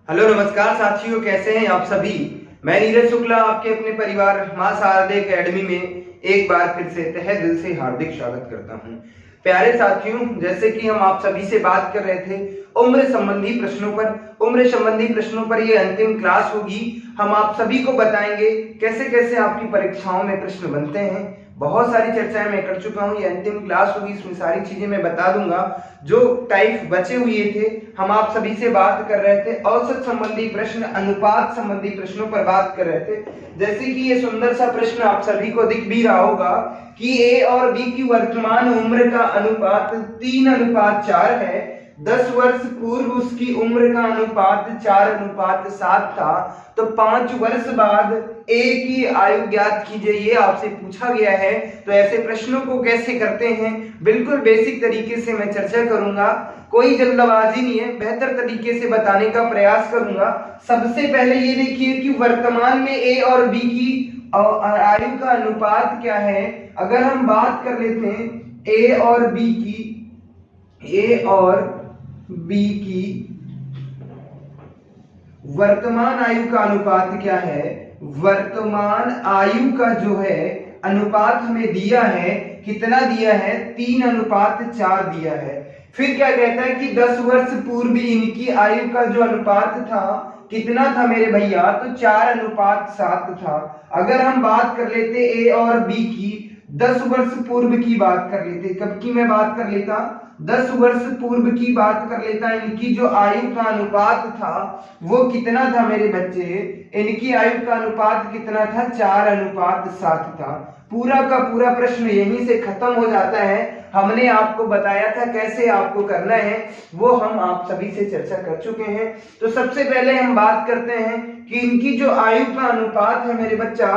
Hello नमस्कार साथियों, कैसे हैं आप सभी। मैं नीरज शुक्ला आपके अपने परिवार मां शारदे एकेडमी में एक बार फिर से तहे दिल से हार्दिक स्वागत करता हूं। प्यारे साथियों, जैसे कि हम आप सभी से बात कर रहे थे उम्र संबंधी प्रश्नों पर ये अंतिम क्लास होगी। हम आप सभी को बताएंगे कैसे कैसे आपकी परीक्षाओं में प्रश्न बनते हैं। बहुत सारी चर्चाएं मैं कर चुका हूं, ये अंतिम क्लास होगी, इसमें सारी चीजें मैं बता दूंगा। जो टाइप बचे हुए थे, हम आप सभी से बात कर रहे थे औसत संबंधी प्रश्न, अनुपात संबंधी प्रश्नों पर बात कर रहे थे। जैसे कि ये सुंदर सा प्रश्न आप सभी को दिख भी रहा होगा कि ए और बी की वर्तमान उम्र का अनुपात 3:4 है। 10 वर्ष पूर्व उसकी उम्र का अनुपात 4:7 था, तो 5 वर्ष बाद ए की आयु ज्ञात कीजिए, ये आपसे पूछा गया है। तो ऐसे प्रश्नों को कैसे करते हैं, बिल्कुल बेसिक तरीके से मैं चर्चा करूंगा। कोई जल्दबाजी नहीं है, बेहतर तरीके से बताने का प्रयास करूंगा। सबसे पहले ये देखिए कि वर्तमान में ए और बी की आयु का अनुपात क्या है। अगर हम बात कर लेते हैं ए और बी की वर्तमान आयु का अनुपात क्या है। वर्तमान आयु का जो है अनुपात हमें दिया है, कितना दिया है, 3:4 दिया है। फिर क्या कहता है कि 10 वर्ष पूर्व इनकी आयु का जो अनुपात था कितना था मेरे भैया, तो 4:7 था। अगर हम बात कर लेते ए और बी की 10 वर्ष पूर्व की बात कर लेते, कब की मैं बात कर लेता, 10 वर्ष पूर्व की बात कर लेता, इनकी जो आयु का अनुपात था वो कितना था मेरे बच्चे, इनकी आयु का अनुपात कितना था, 4:7 था। पूरा का पूरा प्रश्न यहीं से खत्म हो जाता है। हमने आपको बताया था कैसे आपको करना है, वो हम आप सभी से चर्चा कर चुके हैं। तो सबसे पहले हम बात करते हैं कि इनकी जो आयु का अनुपात है मेरे बच्चा,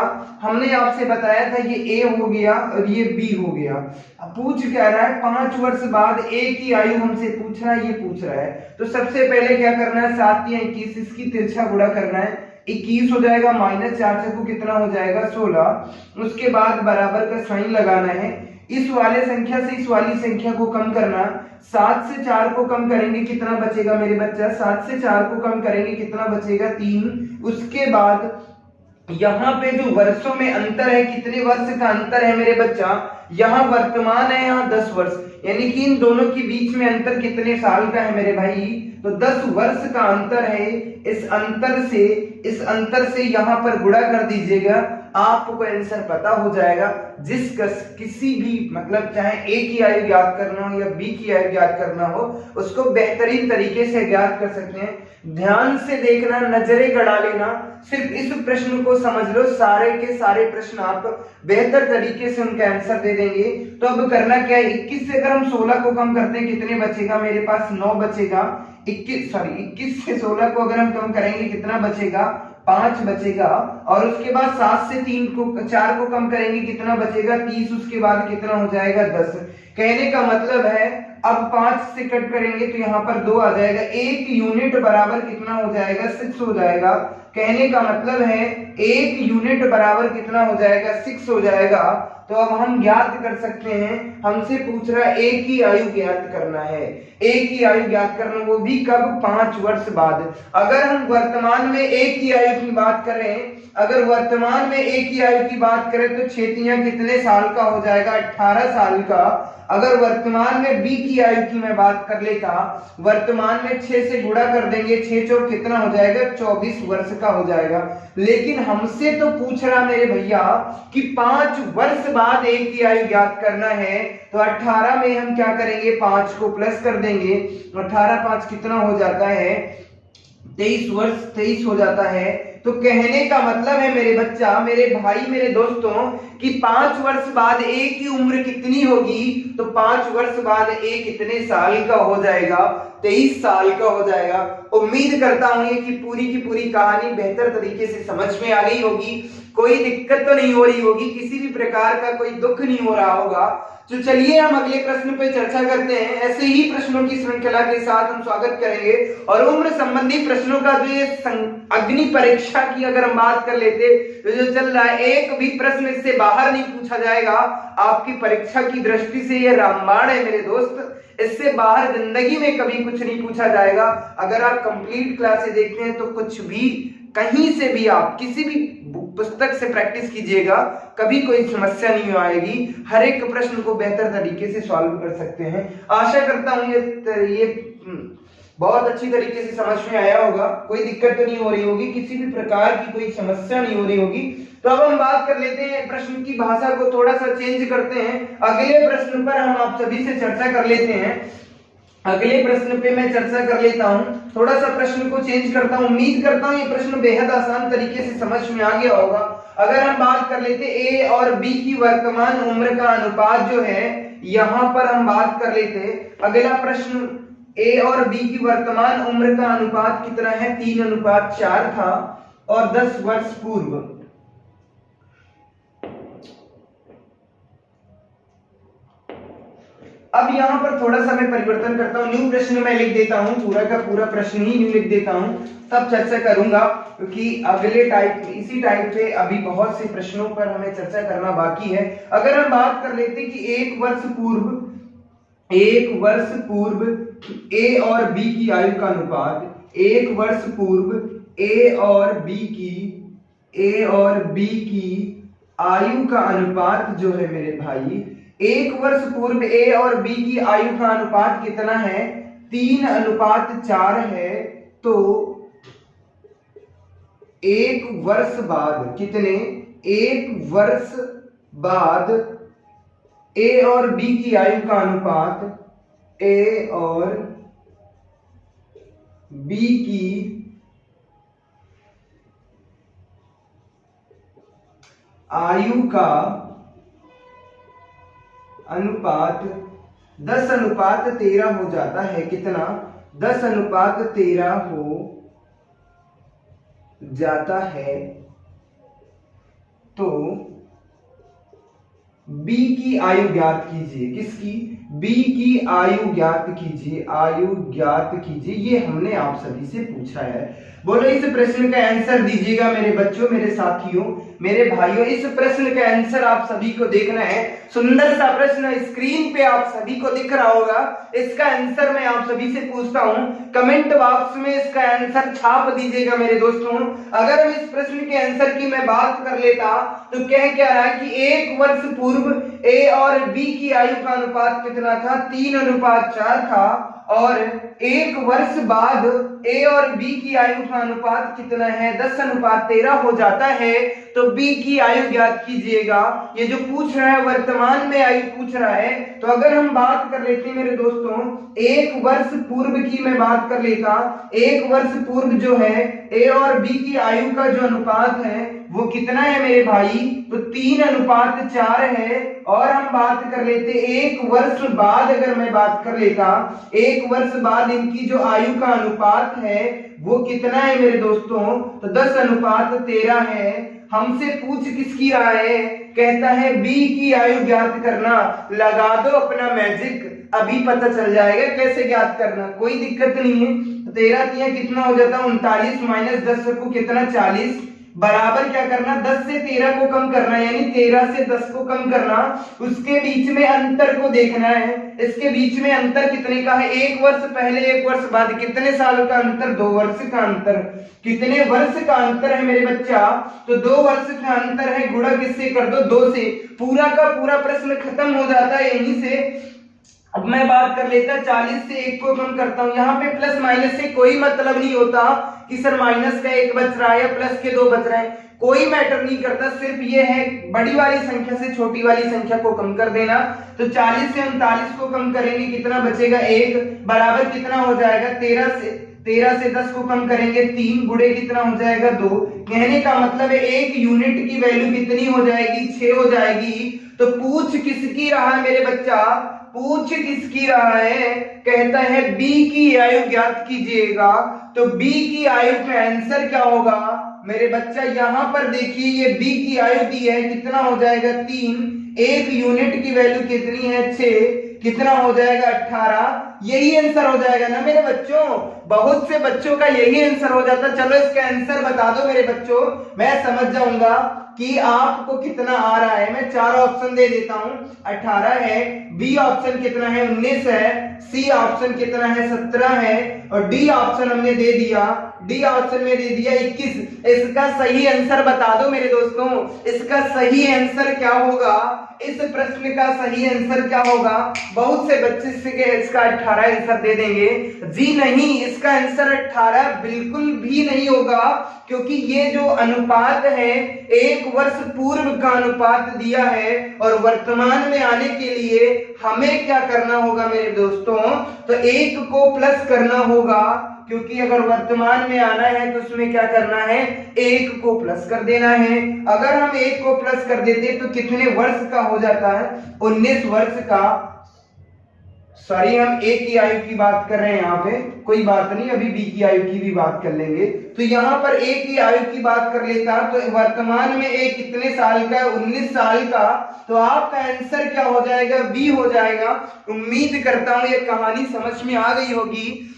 हमने आपसे बताया था ये ए हो गया और ये बी हो गया। अब पूछ क्या रहा है, 5 वर्ष बाद ए की आयु हमसे पूछ रहा है, ये पूछ रहा है। तो सबसे पहले क्या करना है, 7 या 21, इसकी तिरछा गुणा करना है। 21 हो जाएगा, -4 को कितना हो जाएगा, 16। उसके बाद बराबर का साइन लगाना है। इस वाले संख्या से इस वाली संख्या को कम करना, 7 से 4 को कम करेंगे कितना बचेगा मेरे बच्चा, 7 से 4 को कम करेंगे कितना बचेगा, 3। उसके बाद यहाँ पे जो वर्षों में अंतर है, कितने वर्ष का अंतर है मेरे बच्चा, यहाँ वर्तमान है, यहाँ 10 वर्ष, यानी कि इन दोनों के बीच में अंतर कितने साल का है मेरे भाई, तो 10 वर्ष का अंतर है। इस अंतर से यहाँ पर गुणा कर दीजिएगा, आपको आंसर पता हो जाएगा। किसी भी मतलब चाहे ए की आयु ज्ञात करना हो या बी की आयु ज्ञात करना हो, उसको बेहतरीन तरीके से ज्ञात कर सकते हैं। ध्यान से देखना, नजरें गड़ा लेना, सिर्फ इस प्रश्न को समझ लो, सारे के सारे प्रश्न आप बेहतर तरीके से उनका आंसर दे देंगे। तो अब करना क्या है, 21 से अगर हम 16 को कम करते हैं कितने बचेगा मेरे पास, 9 बचेगा। 21 से 16 को अगर हम कम करेंगे कितना बचेगा, 5 बचेगा। और उसके बाद 7 से 4 को कम करेंगे कितना बचेगा, 30। उसके बाद कितना हो जाएगा, 10। कहने का मतलब है अब 5 से कट करेंगे तो यहाँ पर 2 आ जाएगा, 1 यूनिट बराबर कितना हो जाएगा, 6 हो जाएगा। कहने का मतलब है 1 यूनिट बराबर कितना हो जाएगा, 6 हो जाएगा। तो अब हम ज्ञात कर सकते हैं, हमसे पूछ रहा है ए की आयु ज्ञात करना है, ए की आयु ज्ञात करना, वो भी कब, 5 वर्ष बाद। अगर हम वर्तमान में ए की आयु की बात करें, अगर वर्तमान में ए की आयु की बात करें तो 6 तियां कितने साल का हो जाएगा, 18 साल का। अगर वर्तमान में बी की आयु की मैं बात कर लेता, वर्तमान में 6 से गुणा कर देंगे, 6 चौक कितना हो जाएगा, 24 वर्ष का हो जाएगा। लेकिन हमसे तो पूछ रहा मेरे भैया कि 5 वर्ष बाद ए की आयु ज्ञात करना है, तो 18 में हम क्या करेंगे, 5 को प्लस कर देंगे, 18 5 कितना हो जाता है, 23 वर्ष, 23 हो जाता है। तो कहने का मतलब है मेरे बच्चा, मेरे भाई, मेरे दोस्तों, कि 5 वर्ष बाद ए की उम्र कितनी होगी, तो 5 वर्ष बाद ए कितने साल का हो जाएगा, 23 साल का हो जाएगा। उम्मीद करता हूं कि पूरी की पूरी कहानी बेहतर तरीके से समझ में आ गई होगी, कोई दिक्कत तो नहीं हो रही होगी, किसी भी प्रकार का कोई दुख नहीं हो रहा होगा। तो चलिए हम अगले प्रश्न पे चर्चा करते हैं। ऐसे ही प्रश्नों की श्रृंखला के साथ हम स्वागत करेंगे। और उम्र संबंधी प्रश्नों का जो ये अग्नि परीक्षा की अगर हम बात कर लेते तो जो चल रहा है, एक भी प्रश्न इससे बाहर नहीं पूछा जाएगा। आपकी परीक्षा की दृष्टि से ये रामबाण है मेरे दोस्त, इससे बाहर जिंदगी में कभी कुछ नहीं पूछा जाएगा। अगर आप कंप्लीट क्लासेस देखते हैं तो कुछ भी कहीं से भी आप किसी भी पुस्तक से प्रैक्टिस कीजिएगा, कभी कोई समस्या नहीं आएगी। हर एक प्रश्न को बेहतर तरीके से सॉल्व कर सकते हैं। आशा करता हूं ये बहुत अच्छी तरीके से समझ में आया होगा, कोई दिक्कत तो नहीं हो रही होगी, किसी भी प्रकार की कोई समस्या नहीं हो रही होगी। तो अब हम बात कर लेते हैं, प्रश्न की भाषा को थोड़ा सा चेंज करते हैं। अगले प्रश्न पर हम आप सभी से चर्चा कर लेते हैं। अगले प्रश्न पे मैं चर्चा कर लेता हूं, थोड़ा सा प्रश्न को चेंज करता हूं। उम्मीद करता हूं ये प्रश्न बेहद आसान तरीके से समझ में आ गया होगा। अगर हम बात कर लेते ए और बी की वर्तमान उम्र का अनुपात जो है, यहां पर हम बात कर लेते। अगला प्रश्न, ए और बी की वर्तमान उम्र का अनुपात कितना है? 3:4 था और 10 वर्ष पूर्व। अब यहां पर थोड़ा सा मैं परिवर्तन करता हूं, न्यू प्रश्न मैं लिख देता हूं, पूरा का पूरा प्रश्न ही न्यू लिख देता हूं, तब चर्चा करूंगा, क्योंकि अगले इसी टाइप पे अभी बहुत से प्रश्नों पर हमें चर्चा करना बाकी है। अगर हम बात कर लेते कि एक वर्ष पूर्व ए और बी की आयु का अनुपात, एक वर्ष पूर्व ए और बी की आयु का अनुपात जो है मेरे भाई, एक वर्ष पूर्व ए और बी की आयु का अनुपात कितना है? 3:4 है। तो एक वर्ष बाद कितने? एक वर्ष बाद ए और बी की आयु का अनुपात, ए और बी की आयु का अनुपात 10:13 हो जाता है। कितना? 10:13 हो जाता है। तो बी की आयु ज्ञात कीजिए। किसकी? बी की आयु ज्ञात कीजिए, आयु ज्ञात कीजिए। ये हमने आप सभी से पूछा है। बोलो इस प्रश्न का आंसर दीजिएगा मेरे बच्चों, मेरे साथियों, मेरे भाइयों। इस प्रश्न का आंसर आप सभी को देखना है। सुंदर सा प्रश्न स्क्रीन पे आप सभी को दिख रहा होगा। इसका आंसर मैं आप सभी से पूछता हूं, कमेंट बॉक्स में इसका आंसर छाप दीजिएगा मेरे दोस्तों। अगर हम इस प्रश्न के आंसर की मैं बात कर लेता तो कह क्या रहा है कि एक वर्ष पूर्व ए और बी की आयु का अनुपात कितना था? 3:4 था। और एक वर्ष बाद ए और बी की आयु का अनुपात कितना है? 10:13 हो जाता है। तो बी की आयु ज्ञात कीजिएगा। ये जो पूछ रहा है वर्तमान में आयु पूछ रहा है। तो अगर हम बात कर लेते हैं मेरे दोस्तों, एक वर्ष पूर्व की मैं बात कर लेता, एक वर्ष पूर्व जो है ए और बी की आयु का जो अनुपात है वो कितना है मेरे भाई? तो 3:4 है। और हम बात कर लेते एक वर्ष बाद, अगर मैं बात कर लेता एक वर्ष बाद इनकी जो आयु का अनुपात है वो कितना है मेरे दोस्तों? तो 10:13 है। हमसे पूछ किसकी रहा है? कहता है बी की आयु ज्ञात करना। लगा दो अपना मैजिक, अभी पता चल जाएगा कैसे ज्ञात करना, कोई दिक्कत नहीं है। 13 कितना हो जाता? 39 माइनस 10 को कितना? 40 बराबर क्या करना? 10 से 13 को कम करना, यानी 13 से 10 को कम करना। उसके बीच में अंतर को देखना है। इसके बीच में अंतर कितने का है? एक वर्ष पहले एक वर्ष बाद। कितने साल का अंतर? 2 वर्ष का अंतर। कितने वर्ष का अंतर है मेरे बच्चा? तो 2 वर्ष का अंतर है। गुणा किससे कर दो? 2 से। पूरा का पूरा प्रश्न खत्म हो जाता है यहीं से। अब मैं बात कर लेता 40 से 1 को कम करता हूं। यहाँ पे प्लस माइनस से कोई मतलब नहीं होता कि सर माइनस का 1 बच रहा है या प्लस के 2 बच रहे हैं, कोई मैटर नहीं करता। सिर्फ ये है बड़ी वाली संख्या से छोटी वाली संख्या को कम कर देना। तो 40 से 39 को कम करेंगे, कितना बचेगा? 1 बराबर कितना हो जाएगा? 13 से 10 को कम करेंगे 3, गुणे कितना हो जाएगा? 2। कहने का मतलब है एक यूनिट की वैल्यू कितनी हो जाएगी? 6 हो जाएगी। तो पूछ किसकी रहा है मेरे बच्चा? पूछ किसकी रहा है? कहता है बी की आयु ज्ञात कीजिएगा। तो बी की आयु का आंसर क्या होगा मेरे बच्चा? यहां पर देखिए ये बी की आयु दी है, कितना हो जाएगा? 3। एक यूनिट की वैल्यू कितनी है? 6। कितना हो जाएगा? 18। यही आंसर हो जाएगा ना मेरे बच्चों? बहुत से बच्चों का यही आंसर हो जाता। चलो इसका आंसर बता दो मेरे बच्चों, मैं समझ जाऊंगा कि आपको कितना आ रहा है। मैं 4 ऑप्शन दे देता हूं। 18 है, बी ऑप्शन कितना है 19 है, सी ऑप्शन कितना है 17 है और डी ऑप्शन हमने दे दिया, डी ऑप्शन में दे दिया 21। इसका सही आंसर बता दो मेरे दोस्तों, इसका सही आंसर क्या होगा, इस प्रश्न का सही आंसर क्या होगा। बहुत से बच्चे इसका 18 आंसर दे देंगे, जी नहीं, इसका आंसर 18 बिल्कुल भी नहीं होगा, क्योंकि ये जो अनुपात है 1 वर्ष पूर्व का अनुपात दिया है और वर्तमान में आने के लिए हमें क्या करना होगा मेरे दोस्तों, तो 1 को प्लस करना होगा, क्योंकि अगर वर्तमान में आना है तो उसमें क्या करना है 1 को प्लस कर देना है। अगर हम 1 को प्लस कर देते तो कितने वर्ष का हो जाता है 19 वर्ष का। सॉरी, हम ए की आयु की बात कर रहे हैं यहाँ पे, कोई बात नहीं, अभी बी की आयु की भी बात कर लेंगे। तो यहाँ पर ए की आयु की बात कर लेता तो वर्तमान में ए कितने साल का है 19 साल का, तो आपका आंसर क्या हो जाएगा बी हो जाएगा। उम्मीद करता हूं ये कहानी समझ में आ गई होगी,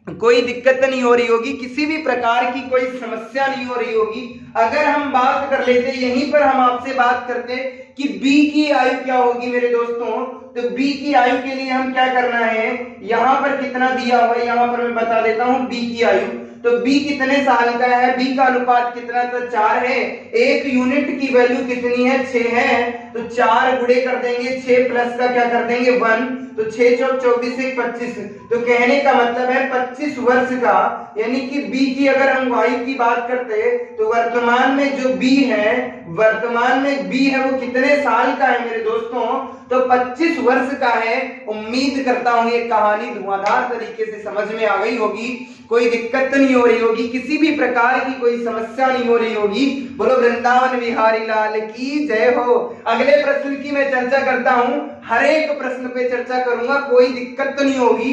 कोई दिक्कत नहीं हो रही होगी, किसी भी प्रकार की कोई समस्या नहीं हो रही होगी। अगर हम बात कर लेते, यहीं पर हम आपसे बात करते कि बी की आयु क्या होगी मेरे दोस्तों, तो बी की आयु के लिए हम क्या करना है, यहां पर कितना दिया हुआ है यहां पर मैं बता देता हूं बी की आयु। तो बी कितने साल का है, बी का अनुपात कितना, तो 4 है। एक यूनिट की वैल्यू कितनी है 6 है, तो 4 गुणे कर देंगे, 6 प्लस का क्या कर देंगे 1, तो 6 चौक 24 से 25, तो कहने का मतलब है 25 वर्ष का। यानी कि बी की अगर हम आयु की बात करते तो वर्तमान में जो बी है, वर्तमान में बी है वो कितने साल का है मेरे दोस्तों, तो 25 वर्ष का है। उम्मीद करता हूं ये कहानी धुआंधार तरीके से समझ में आ गई होगी, कोई दिक्कत नहीं हो रही होगी, किसी भी प्रकार की कोई समस्या नहीं हो रही होगी। बोलो वृंदावन बिहारी लाल की जय हो। अगले प्रश्न की मैं चर्चा करता हूं, हर एक प्रश्न पे चर्चा करूंगा, कोई दिक्कत तो नहीं होगी।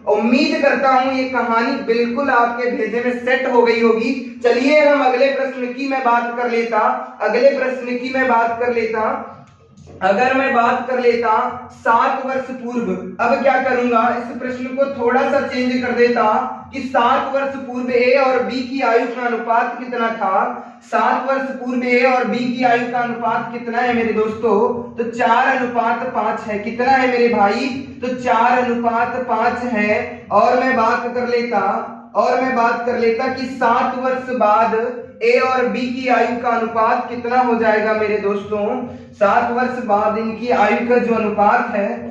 उम्मीद करता हूं ये कहानी बिल्कुल आपके भेजे में सेट हो गई होगी। चलिए हम अगले प्रश्न की मैं बात कर लेता, अगले प्रश्न की मैं बात कर लेता। अगर मैं बात कर लेता 7 वर्ष पूर्व, अब क्या करूंगा, इस प्रश्न को थोड़ा सा चेंज कर देता कि 7 वर्ष पूर्व ए और बी की आयु का अनुपात कितना था। 7 वर्ष पूर्व ए और बी की आयु का अनुपात कितना है मेरे दोस्तों, तो 4:5 है। कितना है मेरे भाई, तो 4:5 है। और मैं बात कर लेता कि 7 वर्ष बाद ए और बी की आयु का अनुपात कितना हो जाएगा मेरे दोस्तों। 7 वर्ष बाद इनकी आयु का जो अनुपात है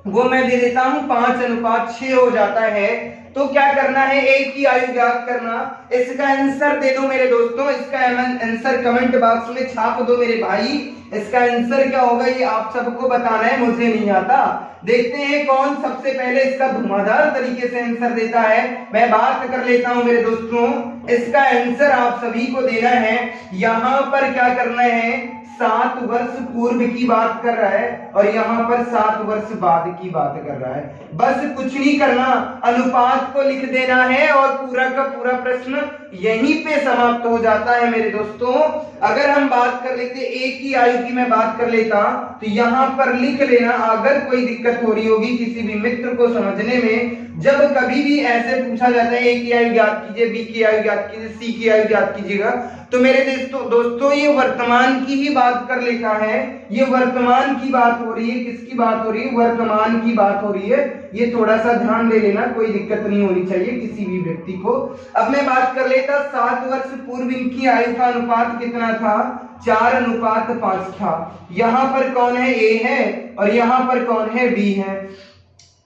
वो मैं दे देता हूं 5:6 हो जाता है। तो क्या करना है, ए की आयु ज्ञात करना। इसका आंसर दे दो मेरे दोस्तों, इसका आंसर कमेंट बॉक्स में छाप दो मेरे भाई। इसका आंसर क्या होगा ये आप सबको बताना है, मुझे नहीं आता। देखते हैं कौन सबसे पहले इसका धुआंधार तरीके से आंसर देता है। मैं बात कर लेता हूं मेरे दोस्तों, इसका आंसर आप सभी को देना है। यहां पर क्या करना है, 7 वर्ष पूर्व की बात कर रहा है और यहां पर 7 वर्ष बाद की बात कर रहा है। बस कुछ नहीं करना, अनुपात को लिख देना है और पूरा का पूरा प्रश्न यहीं पे समाप्त हो जाता है मेरे दोस्तों। अगर हम बात कर लेते ए की आयु की मैं बात कर लेता तो यहां पर लिख लेना। अगर कोई दिक्कत हो रही होगी किसी भी मित्र को समझने में, जब कभी भी ऐसे पूछा जाता है ए की आयु ज्ञात कीजिए, बी की आयु ज्ञात कीजिए, सी की आयु ज्ञात कीजिएगा, तो मेरे दोस्तों ये वर्तमान की ही बात कर लेता है। ये वर्तमान की बात हो रही है, किसकी बात हो रही है, वर्तमान की बात हो रही है। ये थोड़ा सा ध्यान दे लेना, कोई दिक्कत नहीं होनी चाहिए किसी भी व्यक्ति को। अब मैं बात कर लेता 7 वर्ष पूर्व इनकी आयु का अनुपात कितना था, 4:5 था। यहां पर कौन है, ए है और यहां पर कौन है, बी है।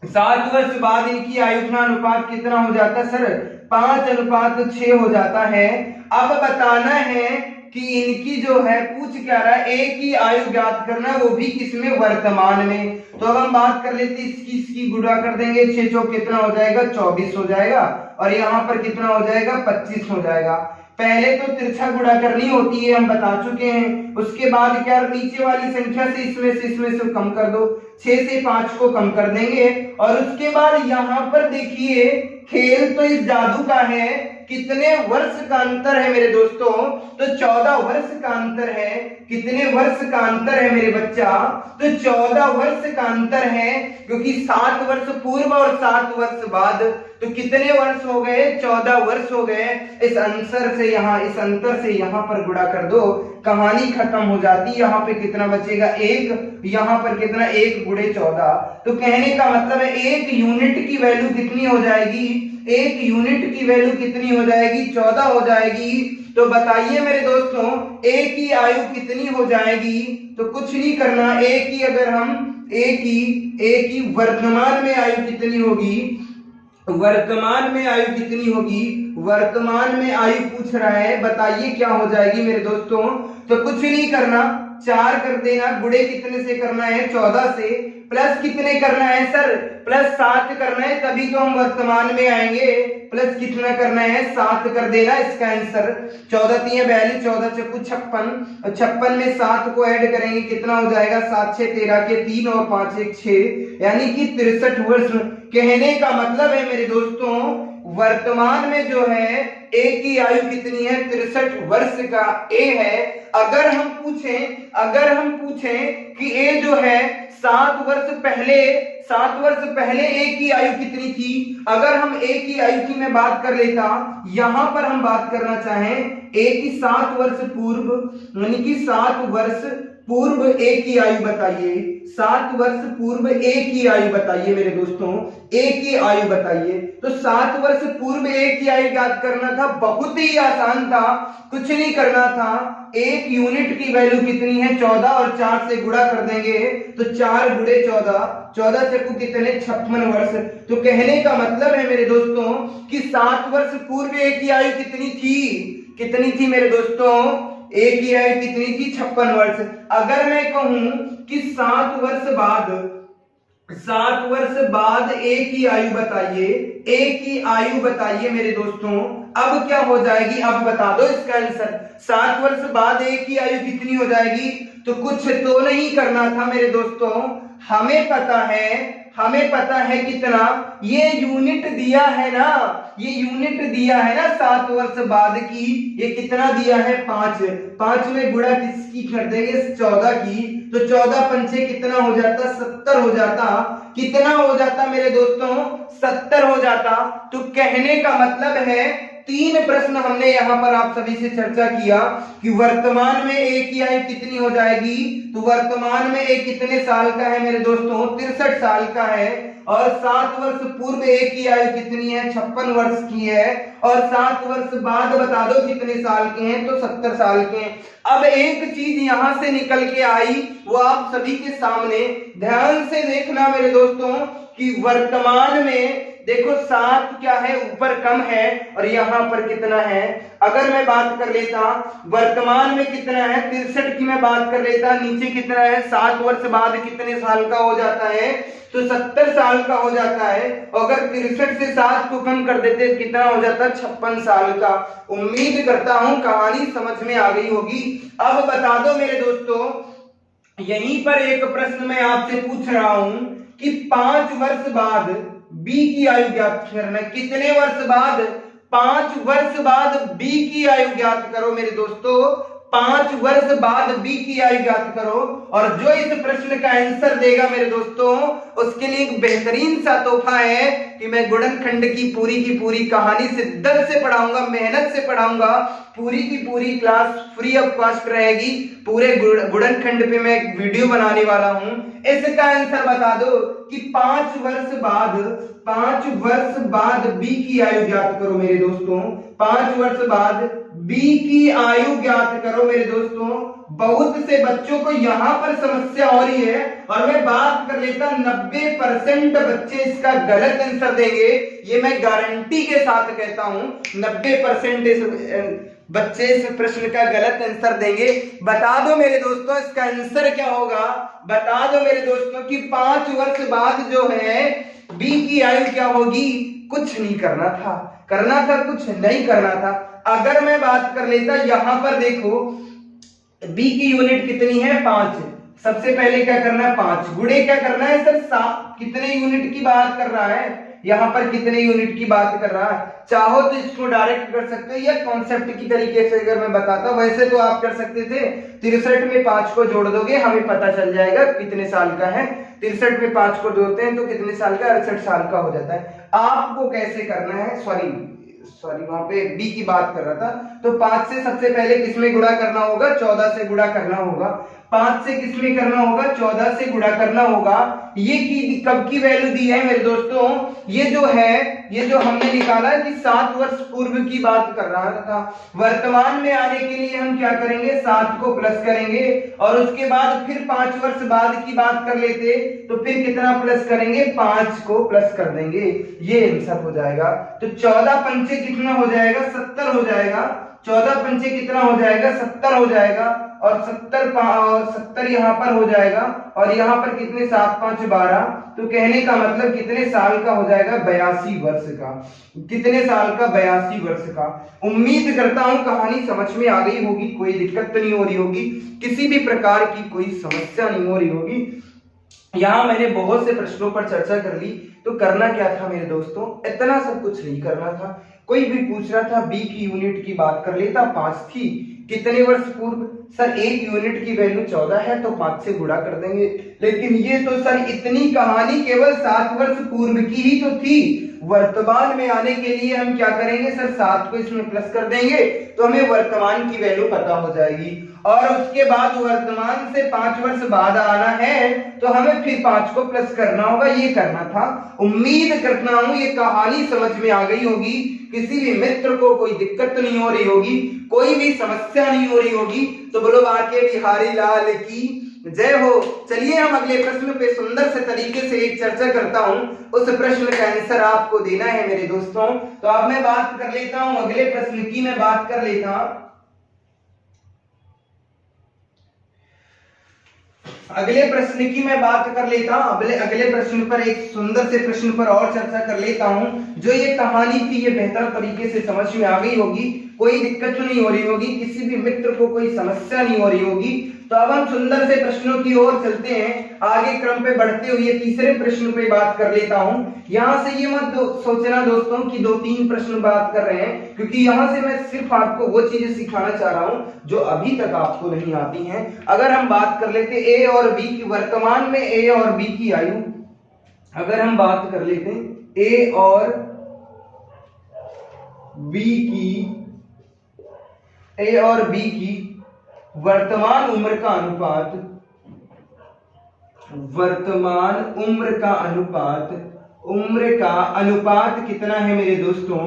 7 वर्ष बाद इनकी आयु का अनुपात कितना हो जाता है सर, 5:6 हो जाता है। अब बताना है कि इनकी जो है पूछ क्या रहा है, ए की आयु ज्ञात करना, वो भी किसमें, वर्तमान में। तो अब हम बात कर लेते इसकी गुणा कर देंगे, 6 चौक कितना हो जाएगा 24 हो जाएगा और यहाँ पर कितना हो जाएगा 25 हो जाएगा। पहले तो तिरछा गुणा करनी होती है, हम बता चुके हैं। उसके बाद क्या, नीचे वाली संख्या से इसमें से कम कर दो, 6 से 5 को कम कर देंगे और उसके बाद यहाँ पर देखिए खेल तो इस जादू का है कितने वर्ष का अंतर है मेरे दोस्तों, तो 14 वर्ष का अंतर है। कितने वर्ष का अंतर है मेरे बच्चा, तो 14 वर्ष का अंतर है, क्योंकि 7 वर्ष पूर्व और 7 वर्ष बाद, तो कितने वर्ष हो गए, 14 वर्ष हो गए। इस अंतर से यहाँ पर गुणा कर दो, कहानी खत्म हो जाती। यहाँ पे कितना बचेगा, 1, यहाँ पर कितना, 1 गुणे 14। तो कहने का मतलब है 1 यूनिट की वैल्यू कितनी हो जाएगी, 1 यूनिट की वैल्यू कितनी हो जाएगी, 14 हो जाएगी। तो बताइए मेरे दोस्तों a की आयु कितनी हो जाएगी, तो कुछ नहीं करना, a की वर्तमान में आयु कितनी होगी, वर्तमान में आयु कितनी होगी, वर्तमान में आयु पूछ रहा है, बताइए क्या हो जाएगी मेरे दोस्तों। तो कुछ नहीं करना, 4 कर देना, गुणे कितने से करना है, 14 से, प्लस कितने करना है सर, प्लस 7 करना है, तभी तो हम वर्तमान में आएंगे। प्लस कितना करना है, 7 कर देना। इसका आंसर 14 3 42, 14 चक्कू 56, और 56 में 7 को ऐड करेंगे, कितना हो जाएगा, 7 6 13 के 3 और 5 1 6, यानी कि 63 वर्ष। कहने का मतलब है मेरे दोस्तों, वर्तमान में जो है ए की आयु कितनी है, 63 वर्ष का ए है। अगर हम पूछें कि ए जो है 7 वर्ष पहले ए की आयु कितनी थी, अगर हम ए की आयु की मैं बात कर लेता, यहां पर हम बात करना चाहें ए की 7 वर्ष पूर्व, यानी कि 7 वर्ष पूर्व ए की आयु बताइए, 7 वर्ष पूर्व ए की आयु बताइए मेरे दोस्तों, ए की आयु बताइए। तो 7 वर्ष पूर्व ए की आयु याद करना था, बहुत ही आसान था, कुछ नहीं करना था। 1 यूनिट की वैल्यू कितनी है, 14, और 4 से गुणा कर देंगे, तो 4 गुणे 14, 14 चक्कू कितने, 56 वर्ष। तो कहने का मतलब है मेरे दोस्तों कि 7 वर्ष पूर्व ए की आयु कितनी थी मेरे दोस्तों, ए की आयु कितनी थी, 56 वर्ष। अगर मैं कहूं कि 7 वर्ष बाद ए की आयु बताइए मेरे दोस्तों, अब क्या हो जाएगी, अब बता दो इसका आंसर। 7 वर्ष बाद ए की आयु कितनी हो जाएगी, तो कुछ तो नहीं करना था मेरे दोस्तों, हमें पता है कितना, ये यूनिट दिया है ना, 7 वर्ष बाद की, ये कितना दिया है, 5 में गुणा किसकी कर देंगे, 14 की, तो 14 पंचे कितना हो जाता, 70 हो जाता। कितना हो जाता मेरे दोस्तों, 70 हो जाता। तो कहने का मतलब है 3 प्रश्न हमने यहाँ पर आप सभी से चर्चा किया कि वर्तमान में ए की आयु कितनी हो जाएगी, तो वर्तमान में ए कितने साल का है मेरे दोस्तों, 63 साल का है, और 7 वर्ष पूर्व ए की आयु कितनी है, 56 वर्ष की है, और 7 वर्ष बाद बता दो कितने साल के हैं, तो 70 साल के हैं। अब एक चीज यहां से निकल के आई, वो आप सभी के सामने ध्यान से देखना मेरे दोस्तों कि वर्तमान में देखो 7 क्या है, ऊपर कम है, और यहाँ पर कितना है। अगर मैं बात कर लेता वर्तमान में कितना है, 63 की मैं बात कर लेता, नीचे कितना है, 7 वर्ष बाद कितने साल का हो जाता है, तो 70 साल का हो जाता है। अगर 63 से 7 को कम कर देते कितना हो जाता, 56 साल का। उम्मीद करता हूं कहानी समझ में आ गई होगी। अब बता दो मेरे दोस्तों, यहीं पर एक प्रश्न मैं आपसे पूछ रहा हूं कि 5 वर्ष बाद बी की आयु ज्ञात करना। कितने वर्ष बाद, 5 वर्ष बाद बी की आयु ज्ञात करो मेरे दोस्तों, 5 वर्ष बाद बी की आयु ज्ञात करो। और जो इस प्रश्न का आंसर देगा मेरे दोस्तों, उसके लिए एक बेहतरीन सा तोहफा है कि मैं गुणनखंड की पूरी कहानी शिद्दत से पढ़ाऊंगा, मेहनत से पढ़ाऊंगा, पूरी की पूरी क्लास फ्री ऑफ कॉस्ट रहेगी। पूरे गुणनखंड पे मैं एक वीडियो बनाने वाला हूं। इसका आंसर बता दो कि 5 वर्ष बाद बी की आयु ज्ञात करो मेरे दोस्तों, 5 वर्ष बाद बी की आयु ज्ञात करो मेरे दोस्तों। बहुत से बच्चों को यहां पर समस्या हो रही है, और मैं बात कर लेता 90% बच्चे इसका गलत आंसर देंगे, ये मैं गारंटी के साथ कहता हूं, 90% बच्चे इस प्रश्न का गलत आंसर देंगे। बता दो मेरे दोस्तों इसका आंसर क्या होगा, बता दो मेरे दोस्तों कि 5 वर्ष बाद जो है बी की आयु क्या होगी। कुछ नहीं करना था, कुछ नहीं करना था। अगर मैं बात कर लेता, यहां पर देखो बी की यूनिट कितनी है, 5। सबसे पहले क्या करना है, 5 गुणे क्या करना है सर, 7। कितने यूनिट की बात कर रहा है, यहाँ पर कितने यूनिट की बात कर रहा है। चाहो तो इसको डायरेक्ट कर सकते हो या कॉन्सेप्ट की तरीके से अगर मैं बताता, वैसे तो आप कर सकते थे 63 में 5 को जोड़ दोगे, हमें पता चल जाएगा कितने साल का है। 63 में 5 को जोड़ते हैं तो कितने साल का, 68 साल का हो जाता है। आपको कैसे करना है, सॉरी वहां पे बी की बात कर रहा था, तो 5 से सबसे पहले किसमें गुणा करना होगा, 14 से गुणा करना होगा। 5 से किसमें करना होगा, 14 से गुणा करना होगा। ये की कब की वैल्यू दी है मेरे दोस्तों, ये जो है, ये जो हमने निकाला कि 7 वर्ष पूर्व की बात कर रहा था। वर्तमान में आने के लिए हम क्या करेंगे, 7 को प्लस करेंगे और उसके बाद फिर 5 वर्ष बाद की बात कर लेते तो फिर कितना प्लस करेंगे, 5 को प्लस कर देंगे, ये आंसर हो जाएगा। तो 14 पंचे कितना हो जाएगा, 70 हो जाएगा। 14 पंचे कितना हो जाएगा, 70 हो जाएगा और 70 यहाँ पर हो जाएगा और यहाँ पर कितने, 7 5 12, तो कहने का मतलब कितने साल का हो जाएगा, 82 वर्ष का। कितने साल का, 82 वर्ष का। उम्मीद करता हूं कहानी समझ में आ गई होगी, कोई दिक्कत तो नहीं हो रही होगी, किसी भी प्रकार की कोई समस्या नहीं हो रही होगी। यहाँ मैंने बहुत से प्रश्नों पर चर्चा कर ली। तो करना क्या था मेरे दोस्तों, इतना सब कुछ नहीं करना था। कोई भी पूछ रहा था बी की यूनिट की बात कर लेता, 5 थी, कितने वर्ष पूर्व, सर 1 यूनिट की वैल्यू 14 है तो 5 से गुणा कर देंगे। लेकिन ये तो सर इतनी कहानी केवल 7 वर्ष पूर्व की ही तो थी। वर्तमान में आने के लिए हम क्या करेंगे सर, 7 को इसमें प्लस कर देंगे तो हमें वर्तमान की वैल्यू पता हो जाएगी। और उसके बाद वर्तमान से 5 वर्ष बाद आना है तो हमें फिर 5 को प्लस करना होगा, ये करना था। उम्मीद करता हूं ये कहानी समझ में आ गई होगी, किसी भी मित्र को कोई दिक्कत तो नहीं हो रही होगी, कोई भी समस्या नहीं हो रही होगी। तो बोलो बाके बिहारी लाल की जय हो। चलिए हम अगले प्रश्न पे सुंदर से तरीके से एक चर्चा करता हूं, उस प्रश्न का आंसर आपको देना है मेरे दोस्तों। तो अब मैं बात कर लेता हूं अगले प्रश्न की, मैं बात कर लेता हूं अगले प्रश्न की, मैं बात कर लेता हूं अगले प्रश्न पर, एक सुंदर से प्रश्न पर और चर्चा कर लेता हूं। जो ये कहानी थी ये बेहतर तरीके से समझ में आ गई होगी, कोई दिक्कत नहीं हो रही होगी, किसी भी मित्र को कोई समस्या नहीं हो रही होगी। तो अब हम सुंदर से प्रश्नों की ओर चलते हैं, आगे क्रम पे बढ़ते हुए तीसरे प्रश्न पे बात कर लेता हूं। यहां से ये मत सोचना दोस्तों कि 2-3 प्रश्न बात कर रहे हैं, क्योंकि यहां से मैं सिर्फ आपको वो चीजें सिखाना चाह रहा हूं जो अभी तक आपको नहीं आती हैं। अगर हम बात कर लेते ए और बी की, वर्तमान में ए और बी की आयु, अगर हम बात कर लेते ए और बी की वर्तमान उम्र का अनुपात, उम्र का अनुपात कितना है मेरे दोस्तों,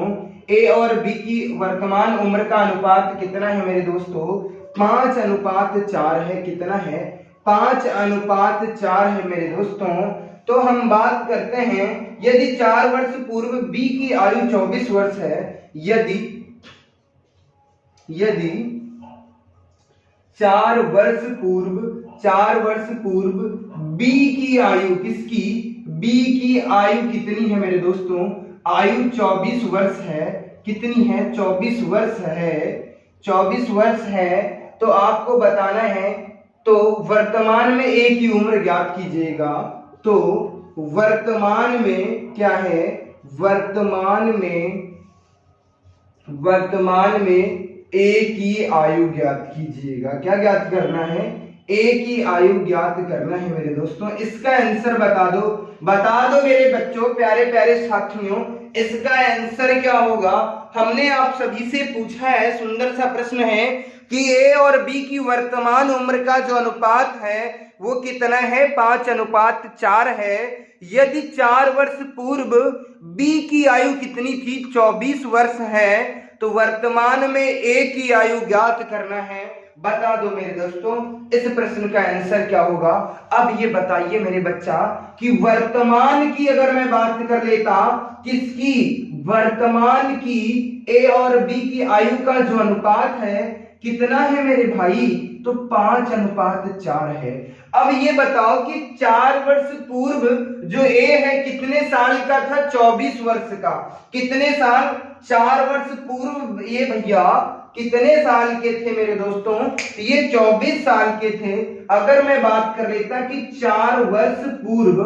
ए और बी की वर्तमान उम्र का अनुपात कितना है मेरे दोस्तों, 5:4 है। कितना है, 5:4 है मेरे दोस्तों। तो हम बात करते हैं, यदि 4 वर्ष पूर्व बी की आयु 24 वर्ष है, यदि 4 वर्ष पूर्व बी की आयु, किसकी, बी की आयु कितनी है मेरे दोस्तों, आयु 24 वर्ष है। कितनी है, 24 वर्ष है। 24 वर्ष है तो आपको बताना है, तो वर्तमान में ए की उम्र ज्ञात कीजिएगा। तो वर्तमान में क्या है, वर्तमान में ए की आयु ज्ञात कीजिएगा। क्या ज्ञात करना है, ए की आयु ज्ञात करना है मेरे दोस्तों। इसका आंसर बता दो मेरे बच्चों, प्यारे प्यारे साथियों, इसका आंसर क्या होगा। हमने आप सभी से पूछा है, सुंदर सा प्रश्न है कि ए और बी की वर्तमान उम्र का जो अनुपात है वो कितना है, 5:4 है। यदि 4 वर्ष पूर्व बी की आयु कितनी थी, 24 वर्ष है, तो वर्तमान में ए की आयु ज्ञात करना है। बता दो मेरे दोस्तों, इस प्रश्न का आंसर क्या होगा। अब ये बताइए मेरे बच्चा कि वर्तमान की अगर मैं बात कर लेता, किसकी, वर्तमान की ए और बी की आयु का जो अनुपात है कितना है मेरे भाई, तो 5:4 है। अब ये बताओ कि 4 वर्ष पूर्व जो ए है कितने साल का था, 24 वर्ष का। कितने साल, 4 वर्ष पूर्व ये भैया कितने साल के थे मेरे दोस्तों, ये 24 साल के थे। अगर मैं बात कर लेता कि 4 वर्ष पूर्व